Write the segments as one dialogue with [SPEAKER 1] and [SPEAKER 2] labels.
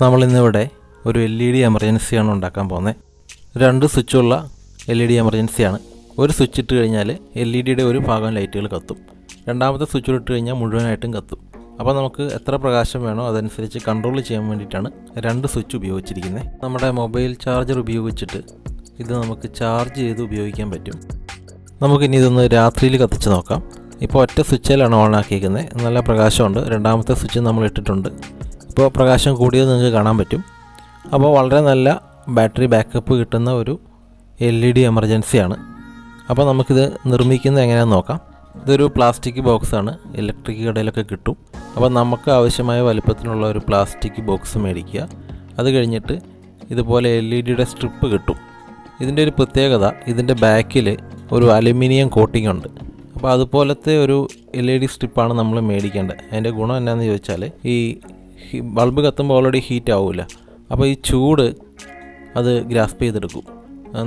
[SPEAKER 1] നമ്മൾ ഇന്നിവിടെ ഒരു LED എമർജൻസിയാണ് ഉണ്ടാക്കാൻ പോകുന്നത്. രണ്ട് സ്വിച്ചുള്ള LED എമർജൻസിയാണ്. ഒരു സ്വിച്ച് ഇട്ട് കഴിഞ്ഞാൽ LEDയുടെ ഒരു ഭാഗം ലൈറ്റുകൾ കത്തും, രണ്ടാമത്തെ സ്വിച്ച് ഇട്ട് കഴിഞ്ഞാൽ മുഴുവനായിട്ടും കത്തും. അപ്പോൾ നമുക്ക് എത്ര പ്രകാശം വേണോ അതനുസരിച്ച് കൺട്രോൾ ചെയ്യാൻ വേണ്ടിയിട്ടാണ് രണ്ട് സ്വിച്ച് ഉപയോഗിച്ചിരിക്കുന്നത്. നമ്മുടെ മൊബൈൽ ചാർജർ ഉപയോഗിച്ചിട്ട് ഇത് നമുക്ക് ചാർജ് ചെയ്ത് ഉപയോഗിക്കാൻ പറ്റും. നമുക്കിനി ഇതൊന്ന് രാത്രിയിൽ കത്തിച്ച് നോക്കാം. ഇപ്പോൾ ഒറ്റ സ്വിച്ചിലാണ് ഓൺ ആക്കിയിരിക്കുന്നത്, നല്ല പ്രകാശമുണ്ട്. രണ്ടാമത്തെ സ്വിച്ച് നമ്മൾ ഇട്ടിട്ടുണ്ട്. ഇപ്പോൾ പ്രകാശം കൂടിയത് നിങ്ങൾക്ക് കാണാൻ പറ്റും. അപ്പോൾ വളരെ നല്ല ബാറ്ററി ബാക്കപ്പ് കിട്ടുന്ന ഒരു LED എമർജൻസിയാണ്. അപ്പോൾ നമുക്കിത് നിർമ്മിക്കുന്നത് എങ്ങനെയാണെന്ന് നോക്കാം. ഇതൊരു പ്ലാസ്റ്റിക് ബോക്സാണ്, ഇലക്ട്രിക് കടയിലൊക്കെ കിട്ടും. അപ്പോൾ നമുക്ക് ആവശ്യമായ വലുപ്പത്തിനുള്ള ഒരു പ്ലാസ്റ്റിക് ബോക്സ് മേടിക്കുക. അത് കഴിഞ്ഞിട്ട് ഇതുപോലെ LEDയുടെ സ്ട്രിപ്പ് കിട്ടും. ഇതിൻ്റെ ഒരു പ്രത്യേകത, ഇതിൻ്റെ ബാക്കിൽ ഒരു അലുമിനിയം കോട്ടിംഗ് ഉണ്ട്. അപ്പോൾ അതുപോലത്തെ ഒരു LED സ്ട്രിപ്പാണ് നമ്മൾ മേടിക്കേണ്ടത്. അതിൻ്റെ ഗുണം എന്നാന്ന് ചോദിച്ചാൽ, ഈ ബൾബ് കത്തുമ്പോൾ ഓൾറെഡി ഹീറ്റ് ആവില്ല. അപ്പോൾ ഈ ചൂട് അത് ഗ്രാസ്പ് ചെയ്തെടുക്കും.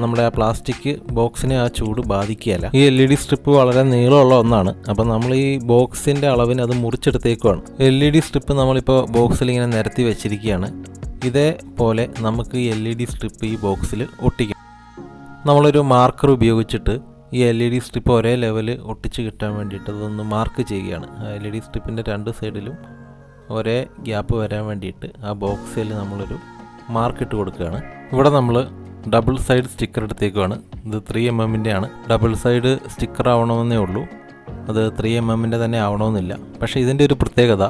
[SPEAKER 1] നമ്മുടെ ആ പ്ലാസ്റ്റിക് ബോക്സിനെ ആ ചൂട് ബാധിക്കുകയല്ല. ഈ LED സ്ട്രിപ്പ് വളരെ നീളമുള്ള ഒന്നാണ്. അപ്പോൾ നമ്മൾ ഈ ബോക്സിൻ്റെ അളവിന് അത് മുറിച്ചെടുത്തേക്കുവാണ്. LED സ്ട്രിപ്പ് നമ്മളിപ്പോൾ ബോക്സിൽ ഇങ്ങനെ നിരത്തി വെച്ചിരിക്കുകയാണ്. ഇതേപോലെ നമുക്ക് ഈ LED സ്ട്രിപ്പ് ഈ ബോക്സിൽ ഒട്ടിക്കാം. നമ്മളൊരു മാർക്കർ ഉപയോഗിച്ചിട്ട് ഈ LED സ്ട്രിപ്പ് ഒരേ ലെവല് ഒട്ടിച്ച് കിട്ടാൻ വേണ്ടിയിട്ട് അതൊന്ന് മാർക്ക് ചെയ്യുകയാണ്. LED സ്ട്രിപ്പിൻ്റെ രണ്ട് സൈഡിലും ഒരേ ഗ്യാപ്പ് വരാൻ വേണ്ടിയിട്ട് ആ ബോക്സിൽ നമ്മളൊരു മാർക്ക് ഇട്ട് കൊടുക്കുകയാണ്. ഇവിടെ നമ്മൾ ഡബിൾ സൈഡ് സ്റ്റിക്കർ എടുത്തേക്കുവാണ്. ഇത് 3mm ആണ്. ഡബിൾ സൈഡ് സ്റ്റിക്കർ ആവണമെന്നേ ഉള്ളൂ, അത് 3mm തന്നെ ആവണമെന്നില്ല. പക്ഷേ ഇതിൻ്റെ ഒരു പ്രത്യേകത,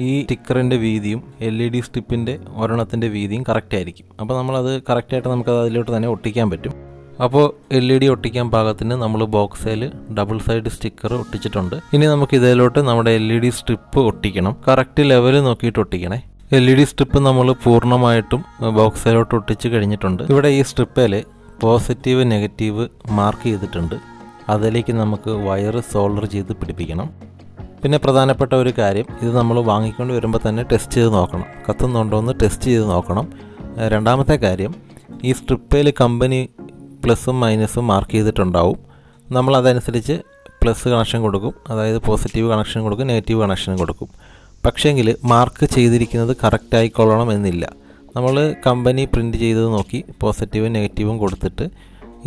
[SPEAKER 1] ഈ സ്റ്റിക്കറിൻ്റെ വീതിയും LED സ്ട്രിപ്പിൻ്റെ ഒരെണ്ണത്തിൻ്റെ വീതിയും കറക്റ്റ് ആയിരിക്കും. അപ്പോൾ നമ്മളത് കറക്റ്റായിട്ട് നമുക്കത് അതിലോട്ട് തന്നെ ഒട്ടിക്കാൻ പറ്റും. അപ്പോൾ LED ഒട്ടിക്കാൻ പാകത്തിന് നമ്മൾ ബോക്സിൽ ഡബിൾ സൈഡ് സ്റ്റിക്കർ ഒട്ടിച്ചിട്ടുണ്ട്. ഇനി നമുക്ക് ഇതിലോട്ട് നമ്മുടെ LED സ്ട്രിപ്പ് ഒട്ടിക്കണം. കറക്റ്റ് ലെവൽ നോക്കിയിട്ട് ഒട്ടിക്കണേ. LED സ്ട്രിപ്പ് നമ്മൾ പൂർണ്ണമായിട്ടും ബോക്സിലോട്ട് ഒട്ടിച്ച് കഴിഞ്ഞിട്ടുണ്ട്. ഇവിടെ ഈ സ്ട്രിപ്പിൽ പോസിറ്റീവ് നെഗറ്റീവ് മാർക്ക് ചെയ്തിട്ടുണ്ട്. അതിലേക്ക് നമുക്ക് വയർ സോൾഡർ ചെയ്ത് പിടിപ്പിക്കണം. പിന്നെ പ്രധാനപ്പെട്ട ഒരു കാര്യം, ഇത് നമ്മൾ വാങ്ങിക്കൊണ്ട് വരുമ്പോൾ തന്നെ ടെസ്റ്റ് ചെയ്ത് നോക്കണം, കത്തുന്നുണ്ടോ എന്ന് ടെസ്റ്റ് ചെയ്ത് നോക്കണം. രണ്ടാമത്തെ കാര്യം, ഈ സ്ട്രിപ്പിൽ കമ്പനി പ്ലസും മൈനസും മാർക്ക് ചെയ്തിട്ടുണ്ടാവും. നമ്മൾ അതനുസരിച്ച് പ്ലസ് കണക്ഷൻ കൊടുക്കും, അതായത് പോസിറ്റീവ് കണക്ഷൻ കൊടുക്കും, നെഗറ്റീവ് കണക്ഷൻ കൊടുക്കും. പക്ഷേങ്കിൽ മാർക്ക് ചെയ്തിരിക്കുന്നത് കറക്റ്റ് ആയിക്കൊള്ളണം എന്നില്ല. നമ്മൾ കമ്പനി പ്രിൻ്റ് ചെയ്തത് നോക്കി പോസിറ്റീവും നെഗറ്റീവും കൊടുത്തിട്ട്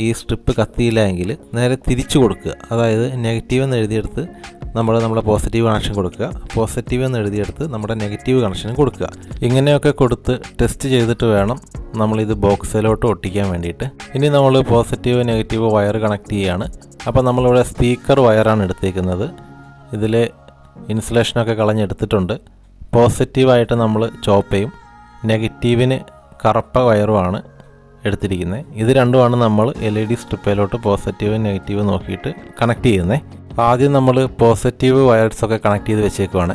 [SPEAKER 1] ഈ സ്ട്രിപ്പ് കത്തിയില്ല എങ്കിൽ നേരെ തിരിച്ചു കൊടുക്കുക. അതായത് നെഗറ്റീവ് എന്ന് എഴുതിയെടുത്ത് നമ്മുടെ പോസിറ്റീവ് കണക്ഷൻ കൊടുക്കുക, പോസിറ്റീവ് എന്ന് എഴുതിയെടുത്ത് നമ്മുടെ നെഗറ്റീവ് കണക്ഷൻ കൊടുക്കുക. ഇങ്ങനെയൊക്കെ കൊടുത്ത് ടെസ്റ്റ് ചെയ്തിട്ട് വേണം നമ്മളിത് ബോക്സിലോട്ട് ഒട്ടിക്കാൻ വേണ്ടിയിട്ട്. ഇനി നമ്മൾ പോസിറ്റീവ് നെഗറ്റീവ് വയർ കണക്ട് ചെയ്യുകയാണ്. അപ്പോൾ നമ്മളിവിടെ സ്പീക്കർ വയറാണ് എടുത്തേക്കുന്നത്. ഇതിൽ ഇൻസുലേഷനൊക്കെ കളഞ്ഞെടുത്തിട്ടുണ്ട്. പോസിറ്റീവായിട്ട് നമ്മൾ ചോപ്പ് ചെയ്യും, നെഗറ്റീവിന് കറുപ്പ വയറുമാണ് എടുത്തിരിക്കുന്നത്. ഇത് രണ്ടുമാണ് നമ്മൾ LED സ്ട്രിപ്പിലോട്ട് പോസിറ്റീവ് നെഗറ്റീവ് നോക്കിയിട്ട് കണക്ട് ചെയ്യുന്നത്. ആദ്യം നമ്മൾ പോസിറ്റീവ് വയർസൊക്കെ കണക്ട് ചെയ്ത് വെച്ചേക്കുവാണ്.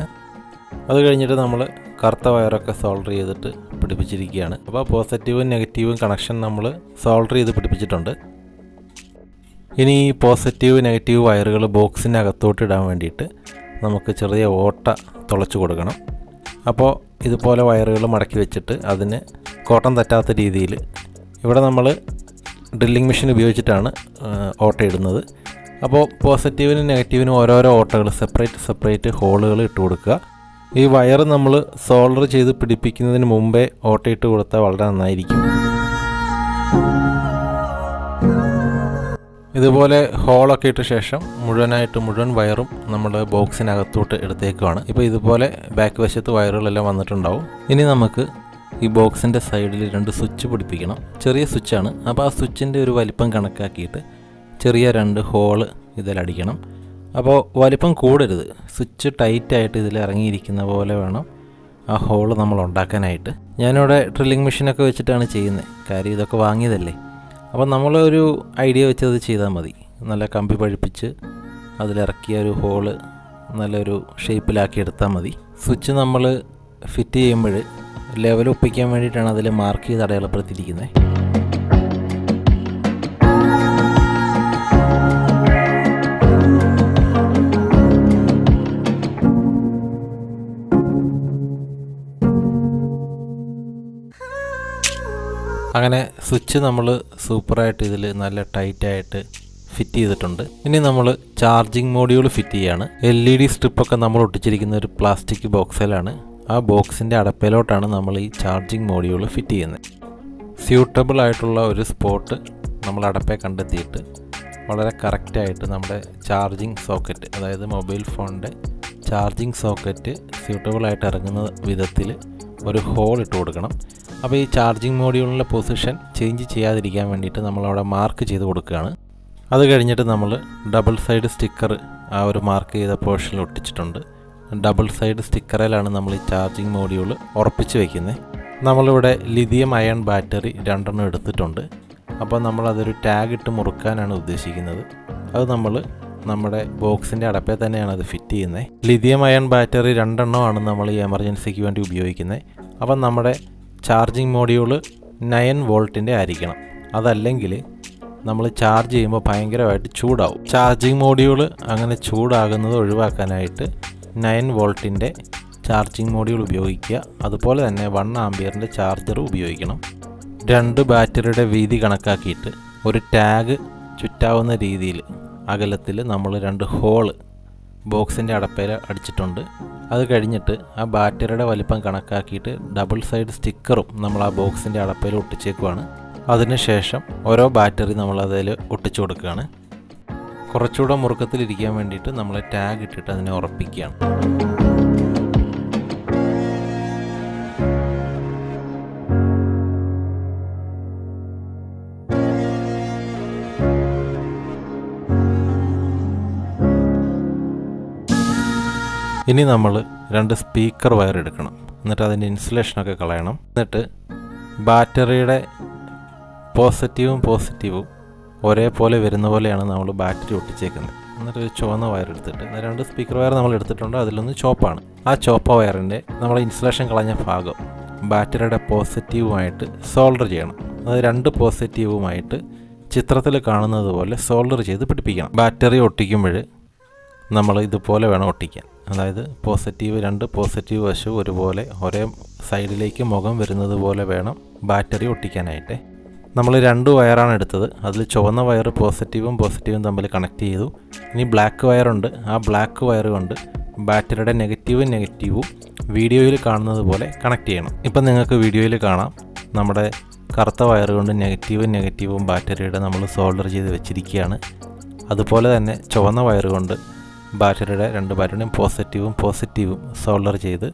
[SPEAKER 1] അത് കഴിഞ്ഞിട്ട് നമ്മൾ കറുത്ത വയറൊക്കെ സോൾഡർ ചെയ്തിട്ട് പിടിപ്പിച്ചിരിക്കുകയാണ്. അപ്പോൾ പോസിറ്റീവും നെഗറ്റീവും കണക്ഷൻ നമ്മൾ സോൾഡർ ചെയ്ത് പിടിപ്പിച്ചിട്ടുണ്ട്. ഇനി ഈ പോസിറ്റീവ് നെഗറ്റീവ് വയറുകൾ ബോക്സിൻ്റെ അകത്തോട്ട് ഇടാൻ വേണ്ടിയിട്ട് നമുക്ക് ചെറിയ ഓട്ട തുളച്ച് കൊടുക്കണം. അപ്പോൾ ഇതുപോലെ വയറുകൾ മടക്കി വെച്ചിട്ട് അതിന് കോട്ടം തെറ്റാത്ത രീതിയിൽ ഇവിടെ നമ്മൾ ഡ്രില്ലിംഗ് മെഷീൻ ഉപയോഗിച്ചിട്ടാണ് ഓട്ട ഇടുന്നത്. അപ്പോൾ പോസിറ്റീവിനും നെഗറ്റീവിനും ഓരോരോ ഓട്ടകൾ സെപ്പറേറ്റ് ഹോളുകൾ ഇട്ട് കൊടുക്കുക. ഈ വയർ നമ്മൾ സോൾഡർ ചെയ്ത് പിടിപ്പിക്കുന്നതിന് മുമ്പേ ഓട്ടയിട്ട് കൊടുത്താൽ വളരെ നന്നായിരിക്കും. ഇതുപോലെ ഹോളൊക്കെ ഇട്ട ശേഷം മുഴുവൻ വയറും നമ്മൾ ബോക്സിനകത്തോട്ട് എടുത്തേക്കുവാണ്. ഇപ്പോൾ ഇതുപോലെ ബാക്ക് വശത്ത് വയറുകളെല്ലാം വന്നിട്ടുണ്ടാവും. ഇനി നമുക്ക് ഈ ബോക്സിൻ്റെ സൈഡിൽ രണ്ട് സ്വിച്ച് പിടിപ്പിക്കണം. ചെറിയ സ്വിച്ചാണ്. അപ്പോൾ ആ സ്വിച്ചിൻ്റെ ഒരു വലിപ്പം കണക്കാക്കിയിട്ട് ചെറിയ രണ്ട് ഹോള് ഇതിലടിക്കണം. അപ്പോൾ വലിപ്പം കൂടരുത്, സ്വിച്ച് ടൈറ്റായിട്ട് ഇതിൽ ഇറങ്ങിയിരിക്കുന്ന പോലെ വേണം ആ ഹോള് നമ്മൾ ഉണ്ടാക്കാനായിട്ട്. ഞാനിവിടെ ഡ്രില്ലിംഗ് മെഷീനൊക്കെ വെച്ചിട്ടാണ് ചെയ്യുന്നത്, കാര്യം ഇതൊക്കെ വാങ്ങിയതല്ലേ. അപ്പോൾ നമ്മളൊരു ഐഡിയ വെച്ച് അത് ചെയ്താൽ മതി. നല്ല കമ്പി പഴിപ്പിച്ച് അതിലിറക്കിയ ഒരു ഹോള് നല്ലൊരു ഷേപ്പിലാക്കി എടുത്താൽ മതി. സ്വിച്ച് നമ്മൾ ഫിറ്റ് ചെയ്യുമ്പോൾ ലെവൽ ഒപ്പിക്കാൻ വേണ്ടിയിട്ടാണ് അതിൽ മാർക്ക് ചെയ്ത് അടയാളപ്പെടുത്തിയിരിക്കുന്നത്. അങ്ങനെ സ്വിച്ച് നമ്മൾ സൂപ്പറായിട്ട് ഇതിൽ നല്ല ടൈറ്റായിട്ട് ഫിറ്റ് ചെയ്തിട്ടുണ്ട്. ഇനി നമ്മൾ ചാർജിങ് മോഡ്യൂൾ ഫിറ്റ് ചെയ്യാണ്. LED സ്ട്രിപ്പൊക്കെ നമ്മൾ ഒട്ടിച്ചിരിക്കുന്ന ഒരു പ്ലാസ്റ്റിക് ബോക്സിലാണ്. ആ ബോക്സിൻ്റെ അടപ്പയിലോട്ടാണ് നമ്മൾ ഈ ചാർജിങ് മോഡ്യൂൾ ഫിറ്റ് ചെയ്യുന്നത്. സ്യൂട്ടബിൾ ആയിട്ടുള്ള ഒരു സ്പോട്ട് നമ്മൾ അടപ്പയെ കണ്ടെത്തിയിട്ട് വളരെ കറക്റ്റായിട്ട് നമ്മുടെ ചാർജിങ് സോക്കറ്റ്, അതായത് മൊബൈൽ ഫോണിൻ്റെ ചാർജിങ് സോക്കറ്റ് സ്യൂട്ടബിളായിട്ട് ഇറങ്ങുന്ന വിധത്തിൽ ഒരു ഹോൾ ഇട്ട് കൊടുക്കണം. അപ്പോൾ ഈ ചാർജിങ് മോഡ്യൂളിൻ്റെ പൊസിഷൻ ചേഞ്ച് ചെയ്യാതിരിക്കാൻ വേണ്ടിയിട്ട് നമ്മളവിടെ മാർക്ക് ചെയ്ത് കൊടുക്കുകയാണ്. അത് കഴിഞ്ഞിട്ട് നമ്മൾ ഡബിൾ സൈഡ് സ്റ്റിക്കർ ആ ഒരു മാർക്ക് ചെയ്ത പോർഷനിൽ ഒട്ടിച്ചിട്ടുണ്ട്. ഡബിൾ സൈഡ് സ്റ്റിക്കറിലാണ് നമ്മൾ ഈ ചാർജിങ് മോഡ്യൂൾ ഉറപ്പിച്ച് വയ്ക്കുന്നത്. നമ്മളിവിടെ ലിഥിയം അയൺ ബാറ്ററി 2 എടുത്തിട്ടുണ്ട്. അപ്പോൾ നമ്മളതൊരു ടാഗ് ഇട്ട് മുറുക്കാനാണ് ഉദ്ദേശിക്കുന്നത്. അത് നമ്മൾ നമ്മുടെ ബോക്സിൻ്റെ അടപ്പേ തന്നെയാണ് അത് ഫിറ്റ് ചെയ്യുന്നത്. ലിഥിയം അയൺ ബാറ്ററി 2 നമ്മൾ ഈ എമർജൻസിക്ക് വേണ്ടി ഉപയോഗിക്കുന്നത്. അപ്പം നമ്മുടെ ചാർജിങ് മോഡ്യൂൾ 9 വോൾട്ടിൻ്റെ ആയിരിക്കണം. അതല്ലെങ്കിൽ നമ്മൾ ചാർജ് ചെയ്യുമ്പോൾ ഭയങ്കരമായിട്ട് ചൂടാവും. ചാർജിങ് മോഡ്യൂൾ അങ്ങനെ ചൂടാകുന്നത് ഒഴിവാക്കാനായിട്ട് 9 വോൾട്ടിൻ്റെ ചാർജിങ് മോഡ്യൂൾ ഉപയോഗിക്കുക. അതുപോലെ തന്നെ 1 ആംപിയറിൻ്റെ ചാർജർ ഉപയോഗിക്കണം. 2 ബാറ്ററിയുടെ വീതി കണക്കാക്കിയിട്ട് ഒരു ടാഗ് ചുറ്റാവുന്ന രീതിയിൽ അകലത്തിൽ നമ്മൾ 2 ഹോള് ബോക്സിൻ്റെ അടപ്പയിൽ അടിച്ചിട്ടുണ്ട്. അത് കഴിഞ്ഞിട്ട് ആ ബാറ്ററിയുടെ വലിപ്പം കണക്കാക്കിയിട്ട് ഡബിൾ സൈഡ് സ്റ്റിക്കറും നമ്മൾ ആ ബോക്സിൻ്റെ അടപ്പയിൽ ഒട്ടിച്ചേക്കുവാണ്. അതിനുശേഷം ഓരോ ബാറ്ററി നമ്മൾ അതിൽ ഒട്ടിച്ചു കൊടുക്കുകയാണ്. കുറച്ചുകൂടെ മുറുക്കത്തിലിരിക്കാൻ വേണ്ടിയിട്ട് നമ്മൾ ടാഗ് ഇട്ടിട്ട് അതിനെ ഉറപ്പിക്കുകയാണ്. ഇനി നമ്മൾ 2 സ്പീക്കർ വയർ എടുക്കണം. എന്നിട്ട് അതിൻ്റെ ഇൻസുലേഷനൊക്കെ കളയണം. എന്നിട്ട് ബാറ്ററിയുടെ പോസിറ്റീവും ഒരേപോലെ വരുന്ന പോലെയാണ് നമ്മൾ ബാറ്ററി ഒട്ടിച്ചേക്കുന്നത്. എന്നിട്ട് ഒരു ചുവന്ന വയർ എടുത്തിട്ട് 2 സ്പീക്കർ വയർ നമ്മൾ എടുത്തിട്ടുണ്ട്. അതിലൊന്ന് ചോപ്പാണ്. ആ ചോപ്പ വയറിൻ്റെ നമ്മൾ ഇൻസുലേഷൻ കളഞ്ഞ ഭാഗം ബാറ്ററിയുടെ പോസിറ്റീവുമായിട്ട് സോൾഡർ ചെയ്യണം. അത് 2 പോസിറ്റീവുമായിട്ട് ചിത്രത്തിൽ കാണുന്നത് പോലെ സോൾഡർ ചെയ്ത് പിടിപ്പിക്കണം. ബാറ്ററി ഒട്ടിക്കുമ്പോൾ നമ്മൾ ഇതുപോലെ വേണം ഒട്ടിക്കാൻ. അതായത് 2 പോസിറ്റീവ് വശവും ഒരുപോലെ ഒരേ സൈഡിലേക്ക് മുഖം വരുന്നത് പോലെ വേണം ബാറ്ററി ഒട്ടിക്കാനായിട്ട്. നമ്മൾ 2 വയറാണ് എടുത്തത്. അതിൽ ചുവന്ന വയർ പോസിറ്റീവും തമ്മിൽ കണക്ട് ചെയ്തു. ഇനി ബ്ലാക്ക് വയറുണ്ട്. ആ ബ്ലാക്ക് വയർ കൊണ്ട് ബാറ്ററിയുടെ നെഗറ്റീവും വീഡിയോയിൽ കാണുന്നത് പോലെ കണക്ട് ചെയ്യണം. ഇപ്പം നിങ്ങൾക്ക് വീഡിയോയിൽ കാണാം, നമ്മുടെ കറുത്ത വയർ കൊണ്ട് നെഗറ്റീവും ബാറ്ററിയുടെ നമ്മൾ സോൾഡർ ചെയ്ത് വെച്ചിരിക്കുകയാണ്. അതുപോലെ തന്നെ ചുവന്ന വയർ കൊണ്ട് ബാറ്ററിയുടെ 2 ബാറ്ററിയും പോസിറ്റീവും സോൾഡർ ചെയ്ത്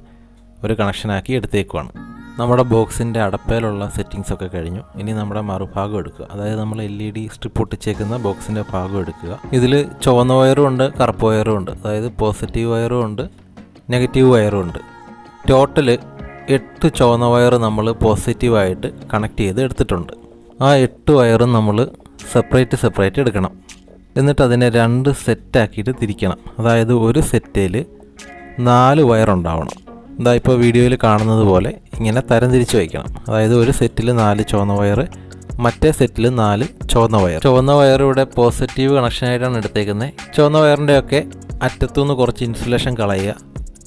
[SPEAKER 1] ഒരു കണക്ഷനാക്കി എടുത്തേക്കുവാണ്. നമ്മുടെ ബോക്സിൻ്റെ അടപ്പയിലുള്ള സെറ്റിങ്സൊക്കെ കഴിഞ്ഞു. ഇനി നമ്മുടെ മറുഭാഗം എടുക്കുക. അതായത് നമ്മൾ LED സ്ട്രിപ്പ് ഒട്ടിച്ചേക്കുന്ന ബോക്സിൻ്റെ ഭാഗം എടുക്കുക. ഇതിൽ ചുവന്ന വയറും ഉണ്ട്, കറുപ്പ് വയറും ഉണ്ട്. അതായത് പോസിറ്റീവ് വയറും ഉണ്ട്, നെഗറ്റീവ് വയറും ഉണ്ട്. ടോട്ടൽ 8 ചുവന്ന വയർ നമ്മൾ പോസിറ്റീവായിട്ട് കണക്ട് ചെയ്ത് എടുത്തിട്ടുണ്ട്. ആ 8 വയറും നമ്മൾ സെപ്പറേറ്റ് എടുക്കണം. എന്നിട്ട് അതിനെ 2 സെറ്റാക്കിയിട്ട് തിരിക്കണം. അതായത് ഒരു സെറ്റിൽ 4 വയറുണ്ടാവണം. ഇതാ ഇപ്പോൾ വീഡിയോയിൽ കാണുന്നത് പോലെ ഇങ്ങനെ തരംതിരിച്ച് വയ്ക്കണം. അതായത് ഒരു സെറ്റിൽ 4 ചുവന്ന വയർ, മറ്റേ സെറ്റിൽ 4 ചുവന്ന വയർ. ചുവന്ന വയർ ഇവിടെ പോസിറ്റീവ് കണക്ഷനായിട്ടാണ് എടുത്തേക്കുന്നത്. ചുവന്ന വയറിൻ്റെയൊക്കെ അറ്റത്തുനിന്ന് കുറച്ച് ഇൻസുലേഷൻ കളയുക.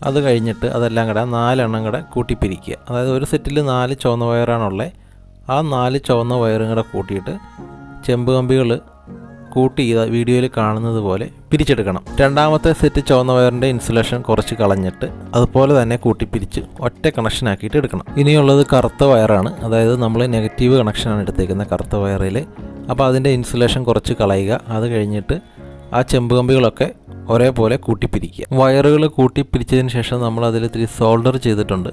[SPEAKER 1] അത് കഴിഞ്ഞിട്ട് അതെല്ലാം കൂടെ 4 എണ്ണം കൂടെ കൂട്ടിപ്പിരിക്കുക. അതായത് ഒരു സെറ്റിൽ 4 ചുവന്ന വയറാണുള്ളത്. ആ 4 ചുവന്ന വയറും കൂടെ കൂട്ടിയിട്ട് ചെമ്പ് കമ്പികൾ കൂട്ടി വീഡിയോയിൽ കാണുന്നത് പോലെ പിരിച്ചെടുക്കണം. രണ്ടാമത്തെ സെറ്റ് ചുവന്ന വയറിൻ്റെ ഇൻസുലേഷൻ കുറച്ച് കളഞ്ഞിട്ട് അതുപോലെ തന്നെ കൂട്ടിപ്പിരിച്ച് ഒറ്റ കണക്ഷൻ ആക്കിയിട്ട് എടുക്കണം. ഇനിയുള്ളത് കറുത്ത വയറാണ്. അതായത് നമ്മൾ നെഗറ്റീവ് കണക്ഷനാണ് എടുത്തേക്കുന്നത് കറുത്ത വയറിൽ. അപ്പോൾ അതിൻ്റെ ഇൻസുലേഷൻ കുറച്ച് കളയുക. അത് കഴിഞ്ഞിട്ട് ആ ചെമ്പ് കമ്പികളൊക്കെ ഒരേപോലെ കൂട്ടിപ്പിരിക്കുക. വയറുകൾ കൂട്ടിപ്പിരിച്ചതിന് ശേഷം നമ്മൾ അതിൽ ഇത്തിരി സോൾഡർ ചെയ്തിട്ടുണ്ട്.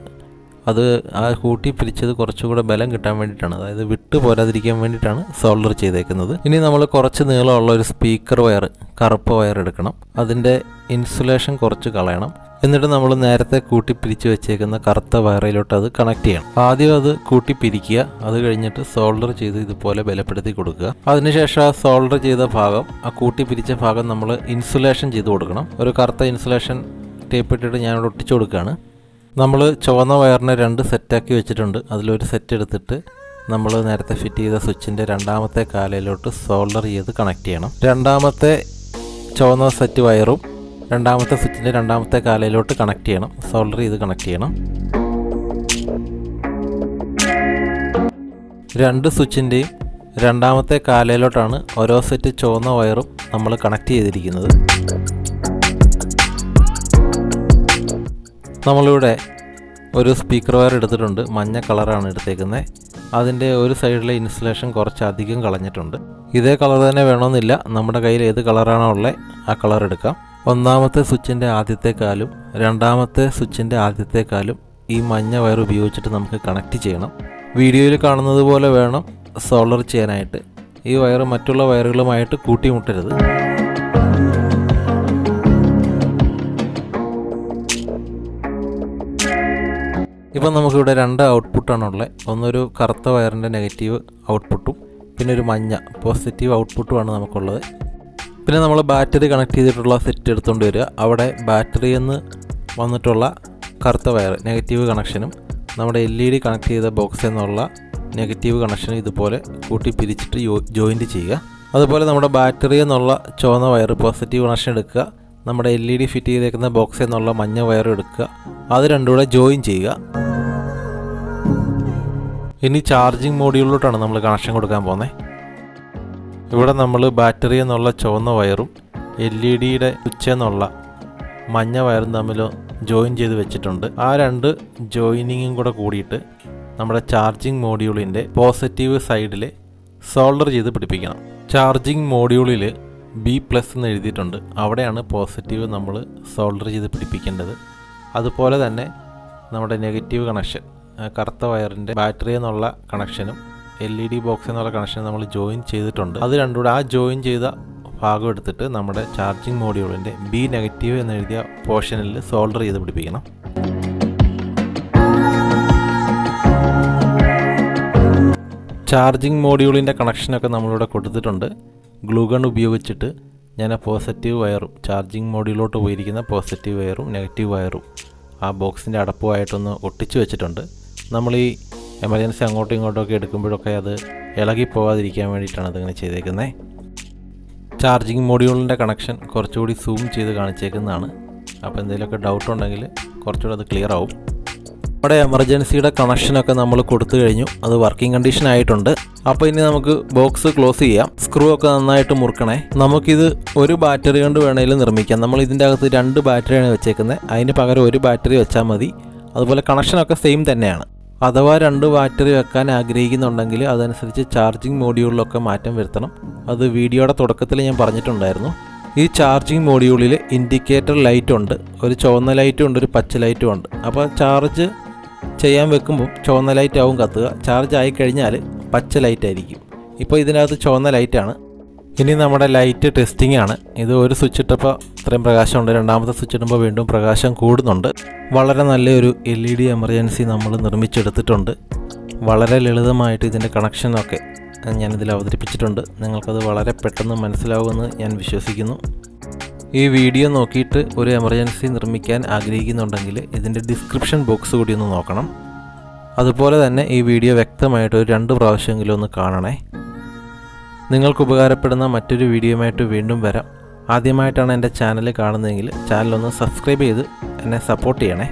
[SPEAKER 1] അത് ആ കൂട്ടിപ്പിരിച്ചത് കുറച്ചുകൂടെ ബലം കിട്ടാൻ വേണ്ടിയിട്ടാണ്, അതായത് വിട്ട് പോരാതിരിക്കാൻ വേണ്ടിയിട്ടാണ് സോൾഡർ ചെയ്തേക്കുന്നത്. ഇനി നമ്മൾ കുറച്ച് നീളമുള്ള ഒരു സ്പീക്കർ വയർ, കറുപ്പ് വയർ എടുക്കണം. അതിൻ്റെ ഇൻസുലേഷൻ കുറച്ച് കളയണം. എന്നിട്ട് നമ്മൾ നേരത്തെ കൂട്ടിപ്പിരിച്ച് വെച്ചേക്കുന്ന കറുത്ത വയറിലോട്ട് അത് കണക്ട് ചെയ്യണം. ആദ്യം അത് കൂട്ടിപ്പിരിക്കുക. അത് കഴിഞ്ഞിട്ട് സോൾഡർ ചെയ്ത് ഇതുപോലെ ബലപ്പെടുത്തി കൊടുക്കുക. അതിനുശേഷം ആ സോൾഡർ ചെയ്ത ഭാഗം, ആ കൂട്ടിപ്പിരിച്ച ഭാഗം നമ്മൾ ഇൻസുലേഷൻ ചെയ്ത് കൊടുക്കണം. ഒരു കറുത്ത ഇൻസുലേഷൻ ടേപ്പ് ഇട്ടിട്ട് ഞാനിവിടെ ഒട്ടിച്ചു കൊടുക്കുകയാണ്. നമ്മൾ ചുവന്ന വയറിനെ 2 സെറ്റാക്കി വെച്ചിട്ടുണ്ട്. അതിലൊരു സെറ്റ് എടുത്തിട്ട് നമ്മൾ നേരത്തെ ഫിറ്റ് ചെയ്ത സ്വിച്ചിൻ്റെ രണ്ടാമത്തെ കാലയിലോട്ട് സോൾഡർ ചെയ്ത് കണക്ട് ചെയ്യണം. രണ്ടാമത്തെ ചുവന്ന സെറ്റ് വയറും രണ്ടാമത്തെ സ്വിച്ചിൻ്റെ രണ്ടാമത്തെ കാലയിലോട്ട് കണക്ട് ചെയ്യണം. സോൾഡർ ചെയ്ത് കണക്ട് ചെയ്യണം. 2 സ്വിച്ചിൻ്റെയും രണ്ടാമത്തെ കാലയിലോട്ടാണ് ഓരോ സെറ്റ് ചുവന്ന വയറും നമ്മൾ കണക്ട് ചെയ്തിരിക്കുന്നത്. നമ്മളിവിടെ ഒരു സ്പീക്കർ വയർ എടുത്തിട്ടുണ്ട്. മഞ്ഞ കളറാണ് എടുത്തേക്കുന്നത്. അതിൻ്റെ ഒരു സൈഡിലെ ഇൻസുലേഷൻ കുറച്ചധികം കളഞ്ഞിട്ടുണ്ട്. ഇതേ കളർ തന്നെ വേണമെന്നില്ല, നമ്മുടെ കയ്യിൽ ഏത് കളറാണോ ഉള്ളത് ആ കളർ എടുക്കാം. ഒന്നാമത്തെ സ്വിച്ചിൻ്റെ ആദ്യത്തെ കാലും രണ്ടാമത്തെ സ്വിച്ചിൻ്റെ ആദ്യത്തെ കാലും ഈ മഞ്ഞ വയർ ഉപയോഗിച്ചിട്ട് നമുക്ക് കണക്ട് ചെയ്യണം. വീഡിയോയിൽ കാണുന്നത് പോലെ വേണം സോൾഡർ ചെയ്യാനായിട്ട്. ഈ വയർ മറ്റുള്ള വയറുകളുമായിട്ട് കൂട്ടിമുട്ടരുത്. ഇപ്പം നമുക്കിവിടെ രണ്ട് ഔട്ട്പുട്ടാണുള്ളത്. ഒന്നൊരു കറുത്ത വയറിൻ്റെ നെഗറ്റീവ് ഔട്ട്പുട്ടും പിന്നെ ഒരു മഞ്ഞ പോസിറ്റീവ് ഔട്ട്പുട്ടുമാണ് നമുക്കുള്ളത്. പിന്നെ നമ്മൾ ബാറ്ററി കണക്ട് ചെയ്തിട്ടുള്ള സെറ്റ് എടുത്തുകൊണ്ട് വരിക. അവിടെ ബാറ്ററിയിൽ നിന്ന് വന്നിട്ടുള്ള കറുത്ത വയർ നെഗറ്റീവ് കണക്ഷനും നമ്മുടെ LED കണക്ട് ചെയ്ത ബോക്സിൽ നിന്നുള്ള നെഗറ്റീവ് കണക്ഷനും ഇതുപോലെ കൂട്ടി പിരിച്ചിട്ട് ജോയിൻറ്റ് ചെയ്യുക. അതുപോലെ നമ്മുടെ ബാറ്ററിയിൽ നിന്നുള്ള ചുവന്ന വയർ പോസിറ്റീവ് കണക്ഷൻ എടുക്കുക. നമ്മുടെ LED ഫിറ്റ് ചെയ്തേക്കുന്ന ബോക്സിൽ നിന്നുള്ള മഞ്ഞ വയർ എടുക്കുക. അത് രണ്ടും കൂടെ ജോയിൻ ചെയ്യുക. ഇനി ചാർജിങ് മോഡ്യൂളിലോട്ടാണ് നമ്മൾ കണക്ഷൻ കൊടുക്കാൻ പോകുന്നത്. ഇവിടെ നമ്മൾ ബാറ്ററിയിൽ നിന്നുള്ള ചുവന്ന വയറും LED സ്വിച്ചിൽ നിന്നുള്ള മഞ്ഞ വയറും തമ്മിൽ ജോയിൻ ചെയ്ത് വെച്ചിട്ടുണ്ട്. ആ രണ്ട് ജോയിനിങ്ങും കൂടെ കൂടിയിട്ട് നമ്മുടെ ചാർജിങ് മോഡ്യൂളിൻ്റെ പോസിറ്റീവ് സൈഡിൽ സോൾഡർ ചെയ്ത് പിടിപ്പിക്കണം. ചാർജിങ് മോഡ്യൂളിൽ B+ എന്ന് എഴുതിയിട്ടുണ്ട്. അവിടെയാണ് പോസിറ്റീവ് നമ്മൾ സോൾഡർ ചെയ്ത് പിടിപ്പിക്കേണ്ടത്. അതുപോലെ തന്നെ നമ്മുടെ നെഗറ്റീവ് കണക്ഷൻ കറുത്ത വയറിൻ്റെ ബാറ്ററിയിൽ നിന്നുള്ള കണക്ഷനും LED ബോക്സിൽ നിന്നുള്ള കണക്ഷനും നമ്മൾ ജോയിൻ ചെയ്തിട്ടുണ്ട്. അത് രണ്ടും കൂടെ ആ ജോയിൻ ചെയ്ത ഭാഗം എടുത്തിട്ട് നമ്മുടെ ചാർജിങ് മോഡ്യൂളിൻ്റെ B- എന്ന് എഴുതിയ പോർഷനിൽ സോൾഡർ ചെയ്ത് പിടിപ്പിക്കണം. ചാർജിങ് മോഡ്യൂളിൻ്റെ കണക്ഷനൊക്കെ നമ്മളിവിടെ കൊടുത്തിട്ടുണ്ട്. ഗ്ലൂ ഗൺ ഉപയോഗിച്ചിട്ട് ഞാൻ ആ പോസിറ്റീവ് വയറും ചാർജിങ് മോഡ്യൂളിലോട്ട് പോയിരിക്കുന്ന പോസിറ്റീവ് വയറും നെഗറ്റീവ് വയറും ആ ബോക്സിൻ്റെ അടപ്പുമായിട്ടൊന്ന് ഒട്ടിച്ച് വെച്ചിട്ടുണ്ട്. നമ്മൾ ഈ എമർജൻസി അങ്ങോട്ടും ഇങ്ങോട്ടുമൊക്കെ എടുക്കുമ്പോഴൊക്കെ അത് ഇളകിപ്പോകാതിരിക്കാൻ വേണ്ടിയിട്ടാണ് അതിങ്ങനെ ചെയ്തേക്കുന്നത്. ചാർജിങ് മോഡ്യൂളിൻ്റെ കണക്ഷൻ കുറച്ചുകൂടി സൂം ചെയ്ത് കാണിച്ചേക്കുന്നതാണ്. അപ്പോൾ എന്തെങ്കിലുമൊക്കെ ഡൗട്ട് ഉണ്ടെങ്കിൽ കുറച്ചുകൂടി അത് ക്ലിയർ ആവും. നമ്മുടെ എമർജൻസിയുടെ കണക്ഷനൊക്കെ നമ്മൾ കൊടുത്തു കഴിഞ്ഞു. അത് വർക്കിംഗ് കണ്ടീഷൻ ആയിട്ടുണ്ട്. അപ്പോൾ ഇനി നമുക്ക് ബോക്സ് ക്ലോസ് ചെയ്യാം. സ്ക്രൂ ഒക്കെ നന്നായിട്ട് മുറുക്കണേ. നമുക്കിത് ഒരു ബാറ്ററി കൊണ്ട് വേണമെങ്കിലും നിർമ്മിക്കാം. നമ്മൾ ഇതിൻ്റെ അകത്ത് 2 ബാറ്ററിയാണ് വെച്ചേക്കുന്നത്. അതിന് പകരം ഒരു ബാറ്ററി വെച്ചാൽ മതി. അതുപോലെ കണക്ഷനൊക്കെ സെയിം തന്നെയാണ്. അഥവാ 2 ബാറ്ററി വെക്കാൻ ആഗ്രഹിക്കുന്നുണ്ടെങ്കിൽ അതനുസരിച്ച് ചാർജിങ് മോഡ്യൂളിലൊക്കെ മാറ്റം വരുത്തണം. അത് വീഡിയോയുടെ തുടക്കത്തിൽ ഞാൻ പറഞ്ഞിട്ടുണ്ടായിരുന്നു. ഈ ചാർജിങ് മോഡ്യൂളിൽ ഇൻഡിക്കേറ്റർ ലൈറ്റ് ഉണ്ട്. ഒരു ചുവന്ന ലൈറ്റും ഉണ്ട്, ഒരു പച്ച ലൈറ്റും ഉണ്ട്. അപ്പോൾ ചാർജ് ചെയ്യാൻ വെക്കുമ്പോൾ ചുവന്ന ലൈറ്റ് ആവും കത്തുക. ചാർജ് ആയി കഴിഞ്ഞാൽ പച്ച ലൈറ്റ് ആയിരിക്കും. ഇപ്പോൾ ഇതിനകത്ത് ചുവന്ന ലൈറ്റാണ്. ഇനി നമ്മുടെ ലൈറ്റ് ടെസ്റ്റിംഗ് ആണ്. ഇത് ഒരു സ്വിച്ച് ഇട്ടപ്പോൾ ഇത്രയും പ്രകാശമുണ്ട്. രണ്ടാമത്തെ സ്വിച്ച് ഇടുമ്പോൾ വീണ്ടും പ്രകാശം കൂടുന്നുണ്ട്. വളരെ നല്ലൊരു LED എമർജൻസി നമ്മൾ നിർമ്മിച്ചെടുത്തിട്ടുണ്ട്. വളരെ ലളിതമായിട്ട് ഇതിൻ്റെ കണക്ഷനൊക്കെ ഞാനിതിൽ അവതരിപ്പിച്ചിട്ടുണ്ട്. നിങ്ങൾക്കത് വളരെ പെട്ടെന്ന് മനസ്സിലാവുമെന്ന് ഞാൻ വിശ്വസിക്കുന്നു. ഈ വീഡിയോ നോക്കിയിട്ട് ഒരു എമർജൻസി നിർമ്മിക്കാൻ ആഗ്രഹിക്കുന്നുണ്ടെങ്കിൽ ഇതിൻ്റെ ഡിസ്ക്രിപ്ഷൻ ബോക്സ് കൂടി ഒന്ന് നോക്കണം. അതുപോലെ തന്നെ ഈ വീഡിയോ വ്യക്തമായിട്ട് ഒരു 2 പ്രാവശ്യമെങ്കിലും ഒന്ന് കാണണേ. നിങ്ങൾക്ക് ഉപകാരപ്പെടുന്ന മറ്റൊരു വീഡിയോയുമായിട്ട് വീണ്ടും വരാം. ആദ്യമായിട്ടാണ് എൻ്റെ ചാനൽ കാണുന്നതെങ്കിൽ ചാനലൊന്ന് സബ്സ്ക്രൈബ് ചെയ്ത് എന്നെ സപ്പോർട്ട് ചെയ്യണേ.